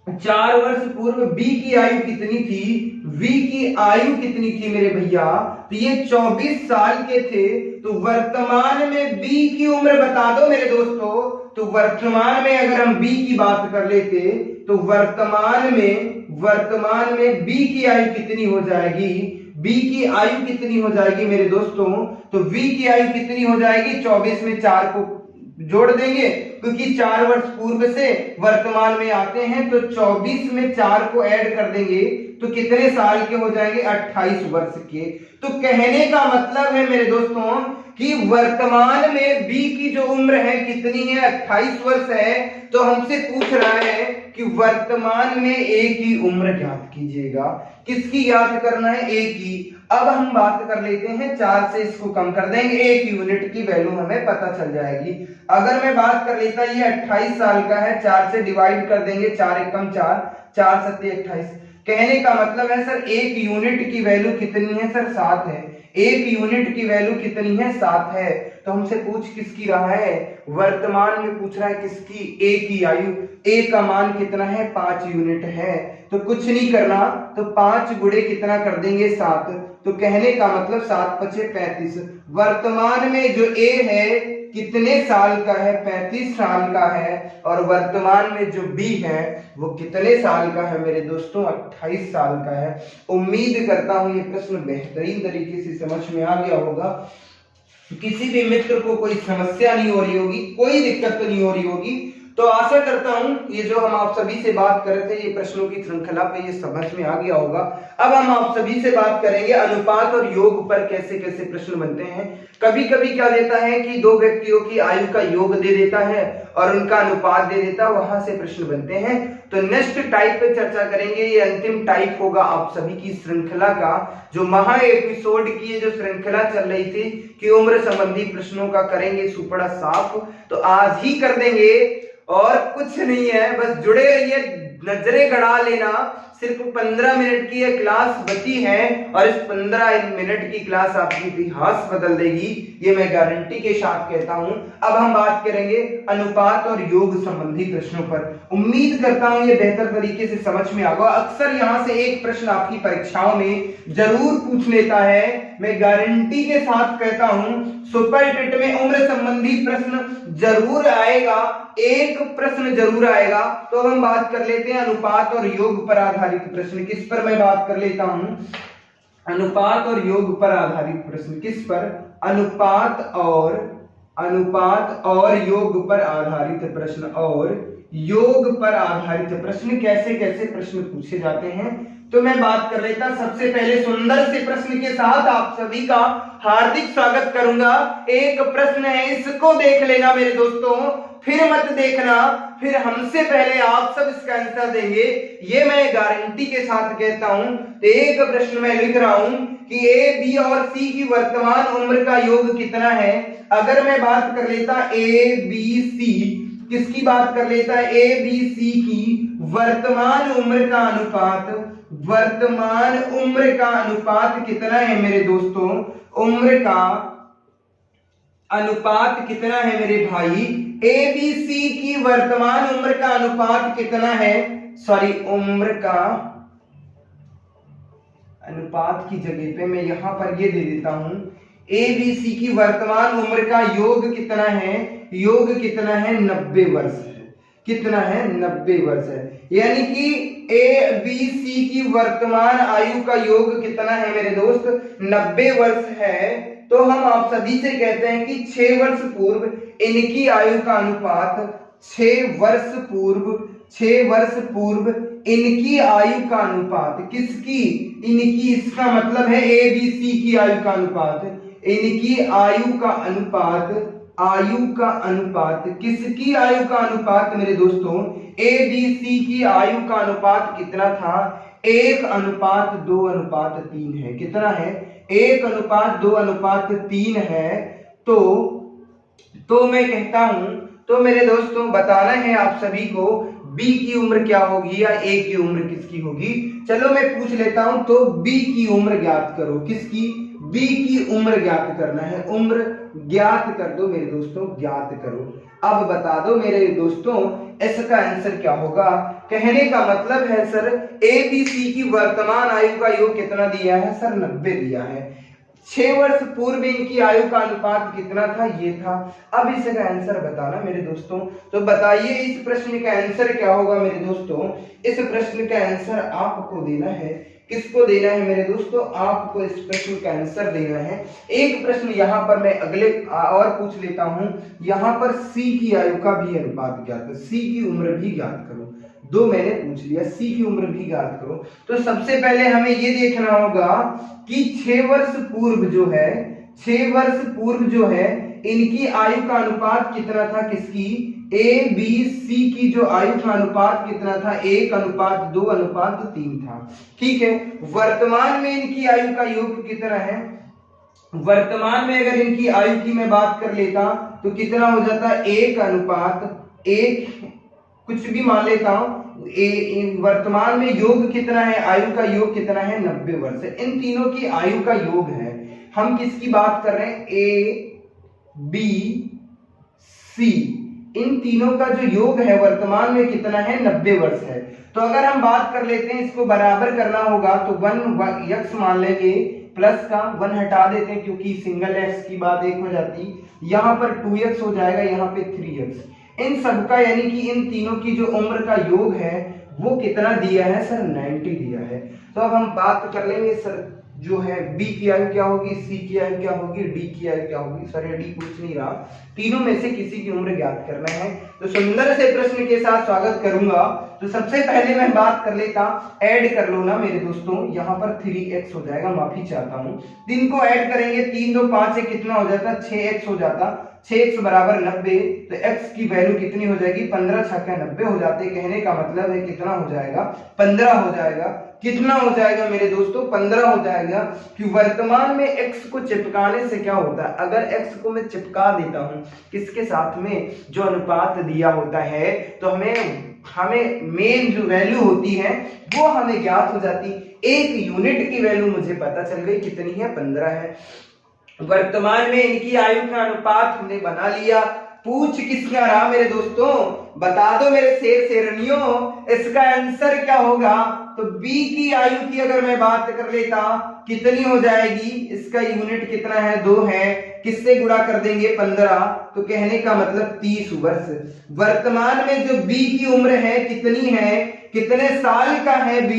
4 वर्ष पूर्व बी की आयु कितनी थी, वी की आयु कितनी थी मेरे भैया, तो ये 24 साल के थे। तो वर्तमान में बी की उम्र बता दो मेरे दोस्तों। तो वर्तमान में अगर हम बी की बात कर लेते तो वर्तमान में बी की आयु कितनी हो जाएगी, बी की आयु कितनी हो जाएगी मेरे दोस्तों, तो वी की आयु कितनी हो जाएगी, 24 में 4 को जोड़ देंगे क्योंकि 4 वर्ष पूर्व से वर्तमान में आते हैं, तो 24 में 4 को ऐड कर देंगे तो कितने साल के हो जाएंगे, 28 वर्ष के। तो कहने का मतलब है मेरे दोस्तों कि वर्तमान में बी की जो उम्र है कितनी है, 28 वर्ष है। तो हमसे पूछ रहा है कि वर्तमान में ए की उम्र ज्ञात कीजिएगा। किसकी ज्ञात करना है, ए की। अब हम बात कर लेते हैं 4 से इसको कम कर देंगे, 1 यूनिट की वैल्यू हमें पता चल जाएगी। अगर मैं बात कर लेता ये 28 साल का है, 4 से डिवाइड कर देंगे, 4 एकम 4, 4 सत्ते 28। कहने का मतलब है सर 1 यूनिट की वैल्यू कितनी है सर, 7 है। 1 यूनिट की वैल्यू कितनी है, 7 है। तो हमसे पूछ किसकी रहा है, वर्तमान में पूछ रहा है किसकी, ए की आयु। ए का मान कितना है, 5 यूनिट है। तो कुछ नहीं करना, तो 5 गुणे कितना कर देंगे, 7। तो कहने का मतलब 7 पचे 35। वर्तमान में जो ए है कितने साल का है, 35 साल का है। और वर्तमान में जो बी है वो कितने साल का है मेरे दोस्तों, 28 साल का है। उम्मीद करता हूं ये प्रश्न बेहतरीन तरीके से समझ में आ गया होगा। किसी भी मित्र को कोई समस्या नहीं हो रही होगी, कोई दिक्कत नहीं हो रही होगी। तो आशा करता हूं ये जो हम आप सभी से बात कर रहे थे, ये प्रश्नों की श्रृंखला पे ये समझ में आ गया होगा। अब हम आप सभी से बात करेंगे अनुपात और योग पर कैसे कैसे प्रश्न बनते हैं। कभी कभी क्या देता है कि 2 व्यक्तियों की आयु का योग दे देता है और उनका अनुपात दे देता है, वहां से प्रश्न बनते हैं। तो नेक्स्ट टाइप पे चर्चा करेंगे, ये अंतिम टाइप होगा आप सभी की श्रृंखला का। जो महा एपिसोड की ये जो श्रृंखला चल रही थी कि उम्र संबंधी प्रश्नों का करेंगे सुपड़ा साफ, तो आज ही कर देंगे। और कुछ नहीं है, बस जुड़े रहिए, नजरें गड़ा लेना। सिर्फ 15 मिनट की ये क्लास बची है और इस 15 मिनट की क्लास आपकी इतिहास बदल देगी, ये मैं गारंटी के साथ कहता हूं। अब हम बात करेंगे अनुपात और योग संबंधी प्रश्नों पर। उम्मीद करता हूं ये बेहतर तरीके से समझ में आएगा। अक्सर यहां से एक प्रश्न आपकी परीक्षाओं में जरूर पूछ लेता है, मैं गारंटी के साथ कहता हूं सुपर टेट में उम्र संबंधी प्रश्न जरूर आएगा, एक प्रश्न जरूर आएगा। तो हम बात कर लेते हैं अनुपात और योग पर आधारित प्रश्न। किस पर मैं बात कर लेता हूं, अनुपात और योग पर आधारित प्रश्न। किस पर, अनुपात और योग पर आधारित प्रश्न। और योग पर आधारित प्रश्न कैसे कैसे प्रश्न पूछे जाते हैं, तो मैं बात कर लेता। सबसे पहले सुंदर से प्रश्न के साथ आप सभी का हार्दिक स्वागत करूंगा। एक प्रश्न है, इसको देख लेना मेरे दोस्तों, फिर मत देखना, फिर हमसे पहले आप सब इसका आंसर देंगे, ये मैं गारंटी के साथ कहता हूं। तो एक प्रश्न मैं लिख रहा हूं कि ए, बी और सी की वर्तमान उम्र का योग कितना है। अगर मैं बात कर लेता ए, बी, सी, किसकी बात कर लेता है, ए, बी, सी की वर्तमान उम्र का अनुपात, वर्तमान उम्र का अनुपात कितना है मेरे दोस्तों, उम्र का अनुपात कितना है मेरे भाई, ए, बी, सी की वर्तमान उम्र का अनुपात कितना है, सॉरी उम्र का अनुपात की जगह पे मैं यहां पर ये दे देता हूं, ए, बी, सी की वर्तमान उम्र का योग कितना है, योग कितना है, 90 वर्ष है। कितना है, 90 वर्ष है। यानी कि ए, बी, सी की वर्तमान आयु का योग कितना है मेरे दोस्त, 90 वर्ष है। तो हम आप सभी से कहते हैं कि 6 वर्ष पूर्व इनकी आयु का अनुपात, 6 वर्ष पूर्व इनकी आयु का अनुपात, किसकी, इनकी, इसका मतलब है ए, बी, सी की आयु का अनुपात, इनकी आयु का अनुपात, किसकी आयु का अनुपात मेरे दोस्तों, ए, बी, सी की आयु का अनुपात कितना था, 1:2:3 है। कितना है, 1:2:3 है। तो मैं कहता हूं, तो मेरे दोस्तों बताना है आप सभी को बी की उम्र क्या होगी या ए की उम्र किसकी होगी। चलो मैं पूछ लेता हूं, तो बी की उम्र ज्ञात करो। किसकी, बी की उम्र ज्ञात करना है, उम्र ज्ञात कर दो मेरे दोस्तों, ज्ञात करो। अब बता दो मेरे दोस्तों इसका आंसर क्या होगा। कहने का मतलब है सर ए बी सी की वर्तमान आयु का योग कितना दिया है सर 90 दिया है। 6 वर्ष पूर्व इनकी आयु का अनुपात कितना था, ये था। अब इसका आंसर बताना मेरे दोस्तों। तो बताइए इस प्रश्न का आंसर क्या होगा मेरे दोस्तों। इस प्रश्न का आंसर आपको देना है। किसको देना है मेरे दोस्तों, आपको इस प्रश्न का आंसर देना है। एक प्रश्न यहाँ पर मैं अगले और पूछ लेता हूँ। यहाँ पर सी की आयु का भी अनुपात ज्ञात है, सी की उम्र भी ज्ञात करो। दो मैंने पूछ लिया, सी की उम्र भी ज्ञात करो। तो सबसे पहले हमें ये देखना होगा कि 6 वर्ष पूर्व जो है, 6 वर्ष पूर्व जो है इनकी आयु का अनुपात कितना था, किसकी, ए बी सी की जो आयु का अनुपात कितना था, 1:2:3 था। ठीक है, वर्तमान में इनकी आयु का योग कितना है। वर्तमान में अगर इनकी आयु की मैं बात कर लेता तो कितना हो जाता, 1:1, कुछ भी मान लेता हूं। वर्तमान में योग कितना है, आयु का योग कितना है, 90 वर्ष। इन तीनों की आयु का योग है। हम किसकी बात कर रहे हैं, ए बी सी, इन तीनों का जो योग है वर्तमान में कितना है, 90 वर्ष है। तो अगर हम बात कर लेते हैं, इसको बराबर करना होगा तो 1 x मान लेंगे, प्लस का 1 हटा देते हैं क्योंकि सिंगल x की बात एक हो जाती, यहाँ पर 2x हो जाएगा, यहाँ पे 3x। इन सबका यानी कि इन तीनों की जो उम्र का योग है वो कितना दिया है सर, 90 दिया है। तो अब हम बात कर लेंगे सर जो है बी की आयु क्या होगी, सी की आयु क्या होगी, डी की आयु क्या होगी। सर ये डी पूछ नहीं रहा, तीनों में से किसी की उम्र ज्ञात करना है। तो सुंदर से प्रश्न के साथ स्वागत करूंगा। तो सबसे पहले मैं बात कर लेता, ऐड कर लो ना मेरे दोस्तों, यहाँ पर 3x हो जाएगा, माफी चाहता हूँ। 3 को ऐड करेंगे, 3 2 5 से कितना हो जाता, 6x हो जाता। 6x बराबर 90, तो x की वैल्यू कितनी हो जाएगी, 15 छक्का 90 हो जाते। कहने का मतलब है कितना हो जाएगा, 15 हो जाएगा। कितना हो जाएगा मेरे दोस्तों, 15 हो जाएगा। कि वर्तमान में x को चिपकाने से क्या होता है, अगर x को मैं चिपका देता हूं किसके साथ में, जो अनुपात दिया होता है, तो हमें मेन जो वैल्यू होती है वो हमें ज्ञात हो जाती। एक यूनिट की वैल्यू मुझे पता चल गई, कितनी है, 15 है। वर्तमान में इनकी आयु का अनुपात हमने बना लिया। पूछ किसका रहा मेरे दोस्तों, बता दो मेरे शेर शेरनियों, इसका आंसर क्या होगा। तो B की आयु की अगर मैं बात कर लेता कितनी हो जाएगी, इसका यूनिट कितना है, 2 है। किससे गुणा कर देंगे, 15, तो कहने का मतलब 30 वर्ष। वर्तमान में जो B की उम्र है कितनी है, कितने साल का है B,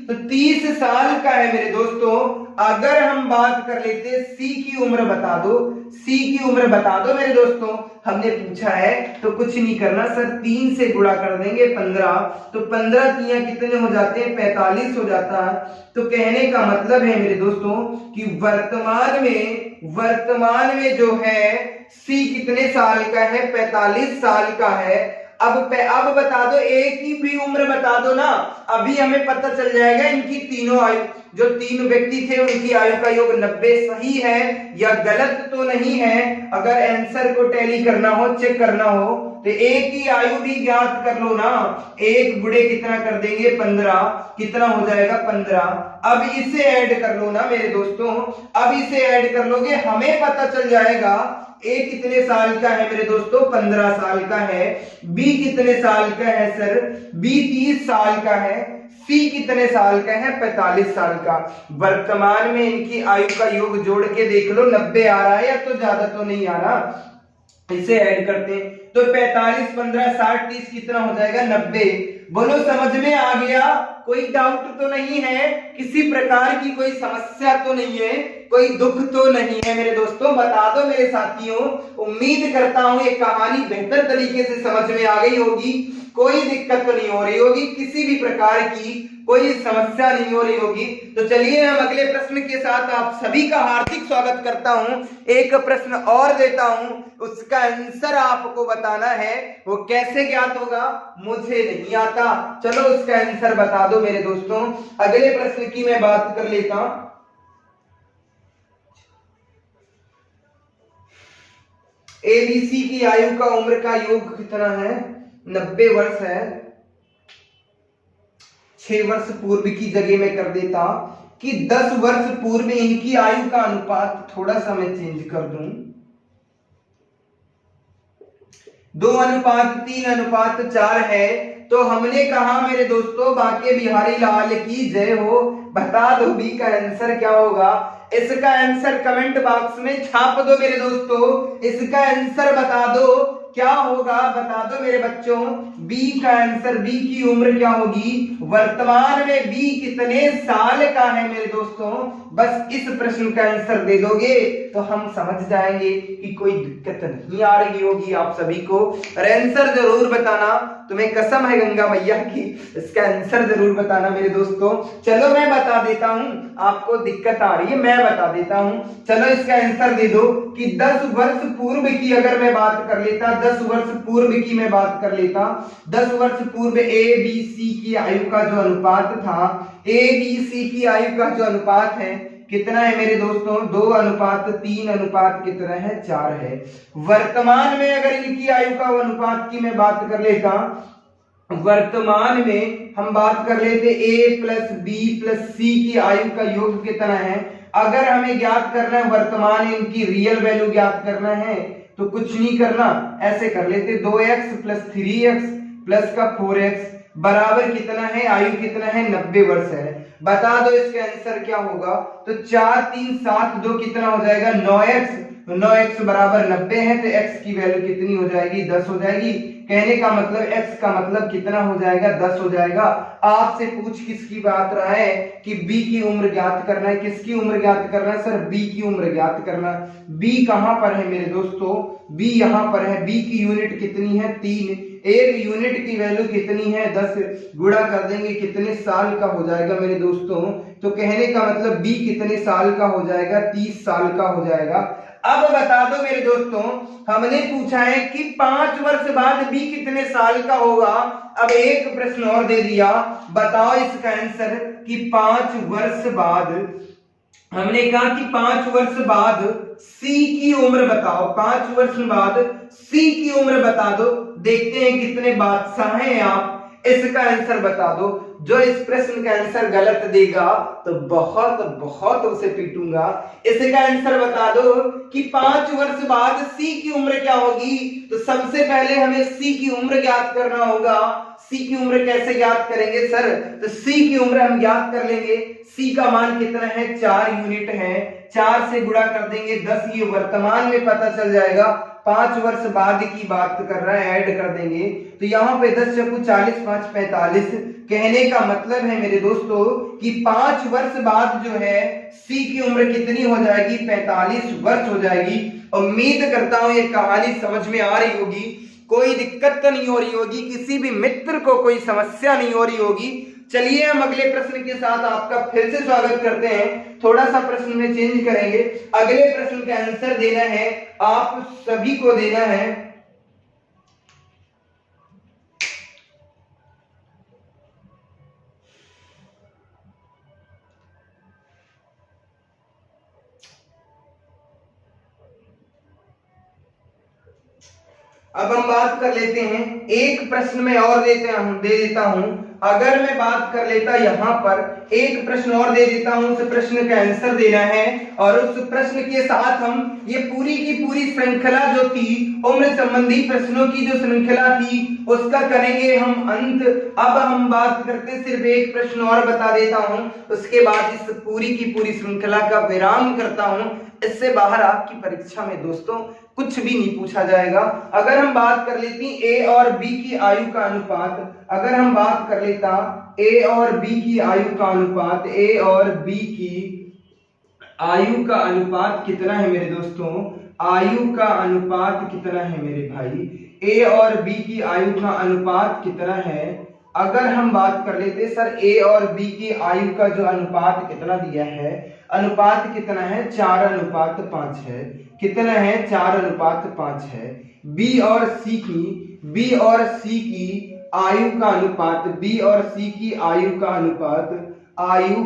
तो 30 साल का है मेरे दोस्तों। अगर हम बात कर लेते C की उम्र बता दो, C की उम्र बता दो मेरे दोस्तों, हमने पूछा है तो कुछ नहीं करना सर, 3 से गुणा कर देंगे 15, तो 15 तिया कितने हो जाते हैं, 45 हो जाता है। तो कहने का मतलब है मेरे दोस्तों कि वर्तमान में जो है C कितने साल का है, 45 साल का है। अब बता दो A की भी उम्र बता दो ना, अभी हमें पता चल जाएगा इनकी तीनों आयु, जो 3 व्यक्ति थे उनकी आयु का योग 90 सही है या गलत तो नहीं है। अगर आंसर को टैली करना हो, चेक करना हो, तो A की आयु भी ज्ञात कर लो ना। 1 गुणे कितना कर देंगे, 15, कितना हो जाएगा, 15। अब इसे ऐड कर लो ना मेरे दोस्तों, अब इसे ऐड कर लोगे, हमें पता चल जाएगा A कितने साल का है मेरे दोस्तों, 15 साल का है। B कितने साल का है सर, B 30 साल का है। C कितने साल का है, 45 साल का। वर्तमान में इनकी आयु का योग जोड़ के देख लो, 90 आ रहा है या तो ज्यादा तो नहीं आ रहा। इसे ऐड करते हैं तो 45 15 60 30 कितना हो जाएगा, 90। बोलो समझ में आ गया, कोई डाउट तो नहीं है, किसी प्रकार की कोई समस्या तो नहीं है, कोई दुख तो नहीं है मेरे दोस्तों, बता दो मेरे साथियों। उम्मीद करता हूं ये कहानी बेहतर तरीके से समझ में आ गई होगी, कोई दिक्कत तो नहीं हो रही होगी, किसी भी प्रकार की कोई समस्या नहीं हो रही होगी। तो चलिए हम अगले प्रश्न के साथ आप सभी का हार्दिक स्वागत करता हूं। एक प्रश्न और देता हूं, उसका आंसर आपको बताना है। वो कैसे ज्ञात होगा, मुझे नहीं आता, चलो उसका आंसर बता दो मेरे दोस्तों। अगले प्रश्न की मैं बात कर लेता हूं। एबीसी की आयु का उम्र का योग कितना है, 90 वर्ष है। 6 वर्ष पूर्व की जगह में कर देता कि 10 वर्ष पूर्व इनकी आयु का अनुपात, थोड़ा सा मैं चेंज कर दूं, 2:3:4 है। तो हमने कहा मेरे दोस्तों बाके बिहारी लाल की जय हो। बता दो बी का आंसर क्या होगा। इसका आंसर कमेंट बॉक्स में छाप दो मेरे दोस्तों, इसका आंसर बता दो क्या होगा, बता दो मेरे बच्चों। बी का आंसर, बी की उम्र क्या होगी, वर्तमान में बी कितने साल का है मेरे दोस्तों। बस इस प्रश्न का आंसर दे दोगे तो हम समझ जाएंगे कि कोई दिक्कत नहीं आ रही होगी आप सभी को। और आंसर जरूर बताना, तुम्हें कसम है गंगा मैया की, इसका आंसर जरूर बताना मेरे दोस्तों। चलो मैं बता देता हूं, आपको दिक्कत आ रही है मैं बता देता हूं। चलो इसका आंसर दे दो कि 10 वर्ष पूर्व की अगर मैं बात कर लेता, 10 वर्ष पूर्व की मैं बात कर लेता, 10 वर्ष पूर्व ए बी सी की आयु का जो अनुपात था, ए बी सी की आयु का जो अनुपात है कितना है मेरे दोस्तों, 2:3 अनुपात कितना है, 4 है। वर्तमान में अगर इनकी आयु का अनुपात की मैं बात कर लेता, वर्तमान में हम बात कर लेते a प्लस बी प्लस सी की आयु का योग कितना है। अगर हमें ज्ञात करना है वर्तमान इनकी रियल वैल्यू ज्ञात करना है तो कुछ नहीं करना, ऐसे कर लेते 2x प्लस 3x प्लस का 4x बराबर कितना है, आयु कितना है, 90 वर्ष है। बता दो इसका आंसर क्या होगा। तो 4 3 7 2 कितना हो जाएगा, 9x, 9x बराबर 90 है तो x की वैल्यू कितनी हो जाएगी, 10 हो जाएगी। कहने का मतलब x का मतलब कितना हो जाएगा, 10 हो जाएगा। आपसे पूछ किसकी बात रहा है कि b की उम्र ज्ञात करना है, किसकी उम्र ज्ञात करना है सर, b की उम्र ज्ञात करना। b कहां पर है मेरे दोस्तों, b यहां पर है। b की यूनिट कितनी है, 3। एक यूनिट की वैल्यू कितनी है, 10। गुणा कर देंगे कितने साल का हो जाएगा मेरे दोस्तों, तो कहने का मतलब b कितने साल का हो जाएगा, 30 साल का हो जाएगा। अब बता दो मेरे दोस्तों, हमने पूछा है कि 5 वर्ष बाद b कितने साल का होगा। अब एक प्रश्न और दे दिया, बताओ इसका आंसर कि 5 वर्ष बाद, हमने कहा कि 5 वर्ष बाद c की उम्र बताओ, 5 वर्ष बाद c की उम्र बता दो। देखते हैं कितने बादशाह हैं आप, इसका आंसर बता दो। जो इस प्रश्न का आंसर गलत देगा तो बहुत बहुत उसे पीटूंगा। इसका आंसर बता दो कि 5 वर्ष बाद सी की उम्र क्या होगी। तो सबसे पहले हमें सी की उम्र ज्ञात करना होगा। सी की उम्र कैसे ज्ञात करेंगे सर, तो सी की उम्र हम ज्ञात कर लेंगे। सी का मान कितना है, 4 यूनिट है, 4 से गुणा कर देंगे 10, ये वर्तमान में पता चल जाएगा। 5 वर्ष बाद की बात कर रहा है, ऐड कर देंगे तो यहाँ पे 10 चक्कू 40, 5 45। कहने का मतलब है मेरे दोस्तों कि 5 वर्ष बाद जो है सी की उम्र कितनी हो जाएगी, 45 वर्ष हो जाएगी। उम्मीद करता हूं ये कहानी समझ में आ रही होगी, कोई दिक्कत तो नहीं हो रही होगी, किसी भी मित्र को कोई समस्या नहीं हो रही होगी। चलिए हम अगले प्रश्न के साथ आपका फिर से स्वागत करते हैं। थोड़ा सा प्रश्न में चेंज करेंगे, अगले प्रश्न का आंसर देना है आप सभी को, देना है अब हम बात कर लेते हैं, एक प्रश्न में और दे देता हूं। अगर मैं बात कर लेता यहाँ पर एक प्रश्न और दे देता हूं, उस प्रश्न का आंसर देना है और उस प्रश्न के साथ हम ये पूरी की पूरी श्रृंखला जो थी, उम्र संबंधी प्रश्नों की जो श्रृंखला थी उसका करेंगे हम अंत। अब हम बात करते, सिर्फ एक प्रश्न और बता देता हूं, उसके बाद इस पूरी की पूरी श्रृंखला का विराम करता हूं। इससे बाहर आपकी परीक्षा में दोस्तों कुछ भी नहीं पूछा जाएगा। अगर हम बात कर लेती ए और बी की आयु का अनुपात, अगर हम बात कर लेता ए और बी की आयु का अनुपात, ए और बी की आयु का अनुपात कितना है मेरे दोस्तों, आयु का अनुपात कितना है मेरे भाई, ए और बी की आयु का अनुपात कितना है। अगर हम बात कर लेते सर ए और बी की आयु का जो अनुपात कितना दिया है, अनुपात कितना है, 4:5 है। कितना है, 4:5 है। बी और सी की आयु का अनुपात, बी और सी की आयु का अनुपात, आयु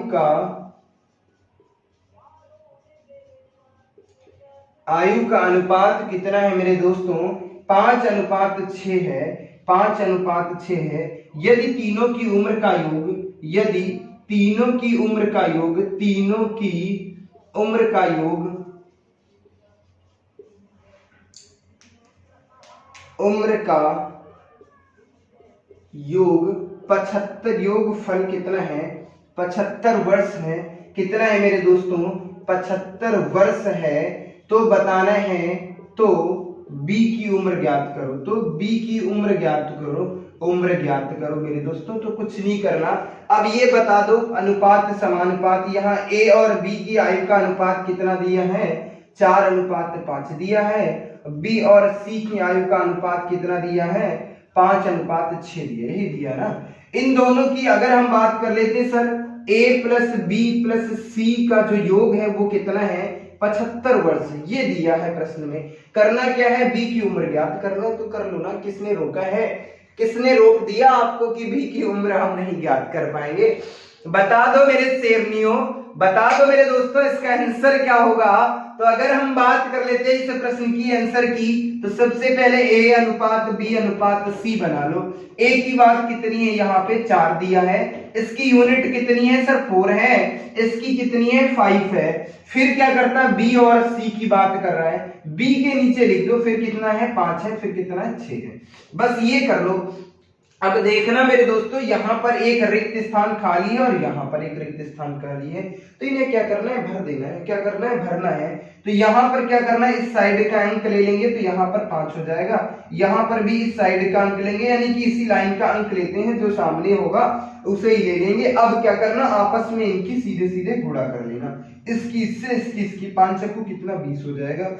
का अनुपात कितना है मेरे दोस्तों, 5:6 है, 5:6 है। यदि तीनों की उम्र का योग, यदि तीनों की उम्र का योग, तीनों की उम्र का योग, उम्र का योग 75 योग फल कितना है 75 वर्ष है। कितना है मेरे दोस्तों 75 वर्ष है। तो बताना है तो बी की उम्र ज्ञात करो। तो बी की उम्र ज्ञात करो, उम्र ज्ञात करो मेरे दोस्तों। तो कुछ नहीं करना, अब ये बता दो अनुपात समानुपात। यहाँ ए और बी की आयु का अनुपात कितना दिया है 4:5 दिया है। बी और सी की आयु का अनुपात कितना दिया है 5:6 दिया, यही दिया ना। इन दोनों की अगर हम बात कर लेते हैं sir a plus B plus C का जो योग है वो कितना है 75 वर्ष, ये दिया है प्रश्न में। करना क्या है बी की उम्र ज्ञात करना, तो कर लो ना। किसने रोका है, किसने रोक दिया आपको कि बी की उम्र हम नहीं ज्ञात कर पाएंगे। बता दो मेरे शेरनियों, बता दो मेरे दोस्तों इसका आंसर क्या होगा। तो अगर हम बात कर लेते हैं इस प्रश्न की आंसर की, तो सबसे पहले ए अनुपात बी अनुपात सी बना लो। ए की बात कितनी है यहाँ पे 4 दिया है, इसकी यूनिट कितनी है सर 4 है, इसकी कितनी है 5 है। फिर क्या करता है बी और सी की बात कर रहा है, बी के नीचे लिख दो, फिर कितना है 5 है, फिर कितना है 6 है। बस ये कर लो। अब देखना मेरे दोस्तों यहाँ पर एक रिक्त स्थान खाली है और यहाँ पर एक रिक्त स्थान खाली है, तो इन्हें क्या करना है भर देना है। क्या करना है भरना है। तो यहाँ पर क्या करना है इस साइड का अंक ले लेंगे तो यहाँ पर 5 हो जाएगा, यहाँ पर भी इस साइड का अंक लेंगे, यानी कि इसी लाइन का अंक लेते हैं, जो सामने होगा उसे ही ले लेंगे। अब क्या करना आपस में इनकी सीधे सीधे गुणा कर लेना, इसकी इससे इसकी 5 चक्कू कितना 20 हो जाएगा।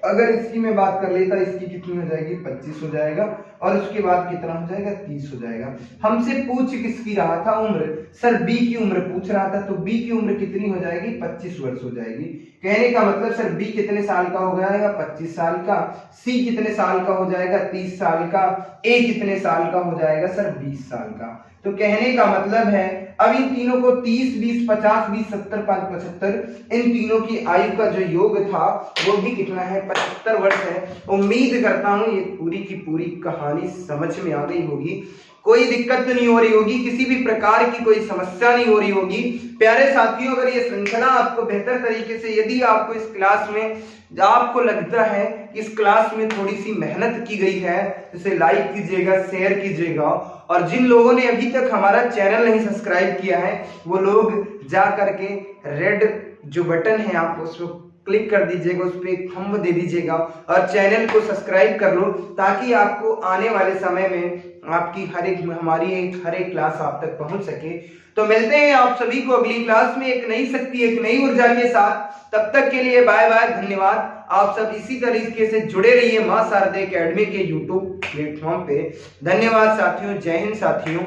अगर इसकी मैं बात कर लेता इसकी कितनी हो जाएगी 25 हो जाएगा, और उसके बाद कितना हो जाएगा 30 हो जाएगा। हमसे पूछ किसकी रहा था उम्र, सर बी की उम्र पूछ रहा था, तो बी की उम्र कितनी हो जाएगी 25 वर्ष हो जाएगी। कहने का मतलब सर बी कितने साल का हो जाएगा 25 साल का, सी कितने साल का हो जाएगा 30 साल का, ए कितने साल का हो जाएगा सर 20 साल का। तो कहने का मतलब है अब इन तीनों को 30 20 50 20 70 5 75, इन तीनों की आयु का जो योग था वो भी कितना है 75 वर्ष है। उम्मीद करता हूं ये पूरी की पूरी कहानी समझ में आ गई होगी, कोई दिक्कत नहीं हो रही होगी, किसी भी प्रकार की कोई समस्या नहीं हो रही होगी। प्यारे साथियों, अगर ये श्रृंखला आपको बेहतर तरीके से, यदि आपको इस क्लास में आपको लगता है कि इस क्लास में थोड़ी सी मेहनत की गई है, इसे लाइक कीजिएगा, शेयर कीजिएगा, और जिन लोगों ने अभी तक हमारा चैनल नहीं सब्सक्राइब किया है वो लोग जा करके रेड जो बटन है आप उसको क्लिक कर दीजिएगा, उस पर एक थंब दे दीजिएगा और चैनल को सब्सक्राइब कर लो, ताकि आपको आने वाले समय में आपकी हमारी हर एक क्लास आप तक पहुंच सके। तो मिलते हैं आप सभी को अगली क्लास में एक नई शक्ति, एक नई ऊर्जा के साथ। तब तक के लिए बाय बाय, धन्यवाद। आप सब इसी तरीके से जुड़े रहिए मां शारदा एकेडमी के यूट्यूब प्लेटफॉर्म पे। धन्यवाद साथियों, जय हिंद साथियों।